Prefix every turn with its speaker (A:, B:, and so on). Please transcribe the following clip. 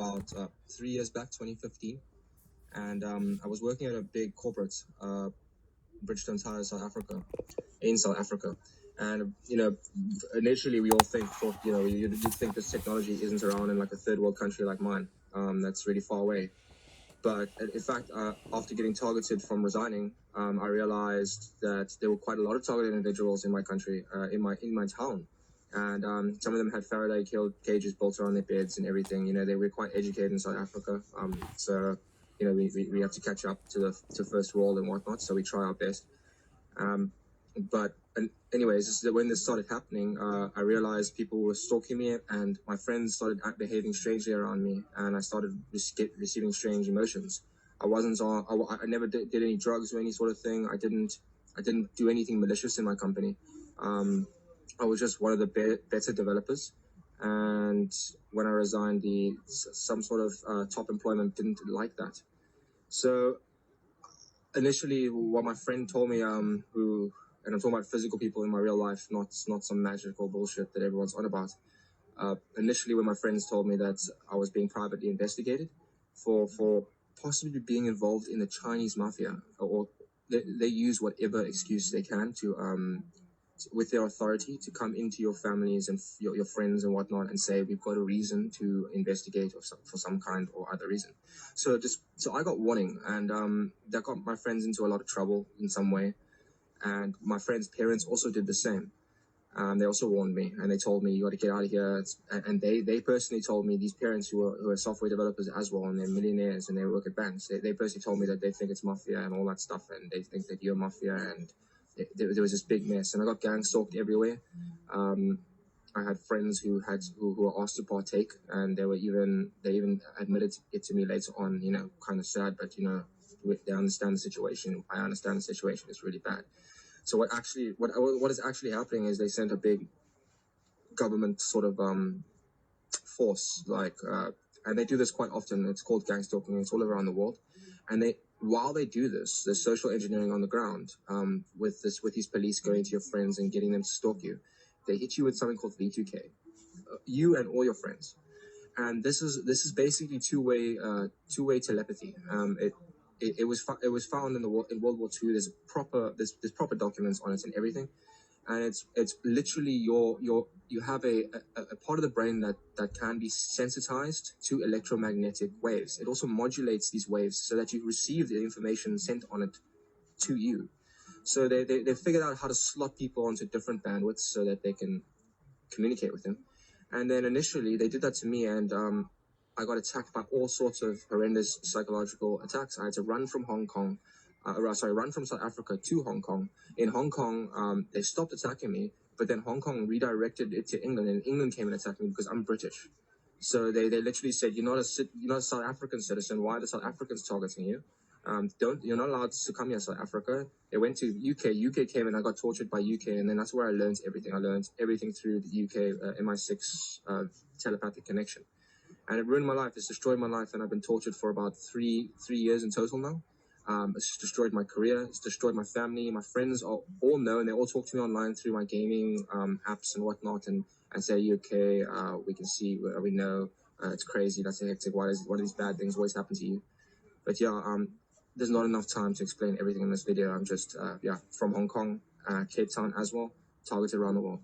A: about 3 years back, 2015, and I was working at a big corporate, Bridgestone Tires, in South Africa. And initially we all thought, you think this technology isn't around in like a third world country like mine, that's really far away. But in fact, after getting targeted from resigning, I realized that there were quite a lot of targeted individuals in my country, in my town, and some of them had Faraday cages built around their beds and everything. They were quite educated in South Africa, so we have to catch up to first world and whatnot. So we try our best. But anyways, when this started happening, I realized people were stalking me, and my friends started behaving strangely around me, and I started receiving strange emotions. I never did any drugs or any sort of thing. I didn't do anything malicious in my company. I was just one of the better developers. And when I resigned, some sort of top employment didn't like that. So initially, what my friend told me, and I'm talking about physical people in my real life, not some magical bullshit that everyone's on about. Initially, when my friends told me that I was being privately investigated for possibly being involved in the Chinese mafia, or they use whatever excuse they can to with their authority to come into your families and your friends and whatnot and say we've got a reason to investigate for some kind or other reason. So I got warning, and that got my friends into a lot of trouble in some way. And my friends' parents also did the same. They also warned me, and they told me you got to get out of here. And they personally told me, these parents who are software developers as well, and they're millionaires and they work at banks. They personally told me that they think it's mafia and all that stuff, and they think that you're mafia, and there was this big mess. And I got gang stalked everywhere. I had friends who were asked to partake, and they even admitted it to me later on. Kind of sad, but they understand the situation. I understand the situation. It's really bad. So what is actually happening is they sent a big government sort of force, and they do this quite often. It's called gang stalking. It's all around the world, and while they do this, there's social engineering on the ground, with these police going to your friends and getting them to stalk you. They hit you with something called V2K, you and all your friends, and this is basically two-way telepathy. It was found in World War II. There's proper documents on it and everything, and it's literally you have a part of the brain that can be sensitized to electromagnetic waves. It also modulates these waves so that you receive the information sent on it to you. So they figured out how to slot people onto different bandwidths so that they can communicate with them. And then initially they did that to me, and I got attacked by all sorts of horrendous psychological attacks. I had to run from run from South Africa to Hong Kong. In Hong Kong, they stopped attacking me, but then Hong Kong redirected it to England, and England came and attacked me because I'm British. So they literally said, you're not a South African citizen. Why are the South Africans targeting you? You're not allowed to come here, South Africa. They went to UK. UK came, and I got tortured by UK, and then that's where I learned everything. I learned everything through the UK MI6 telepathic connection. And it ruined my life. It's destroyed my life, and I've been tortured for about three years in total now. It's destroyed my career. It's destroyed my family. My friends all know, and they all talk to me online through my gaming apps and whatnot, and say, "Are you okay? We can see, we know. It's crazy. That's hectic. Why do these bad things always happen to you?" But yeah, there's not enough time to explain everything in this video. I'm just from Hong Kong, Cape Town as well, targeted around the world.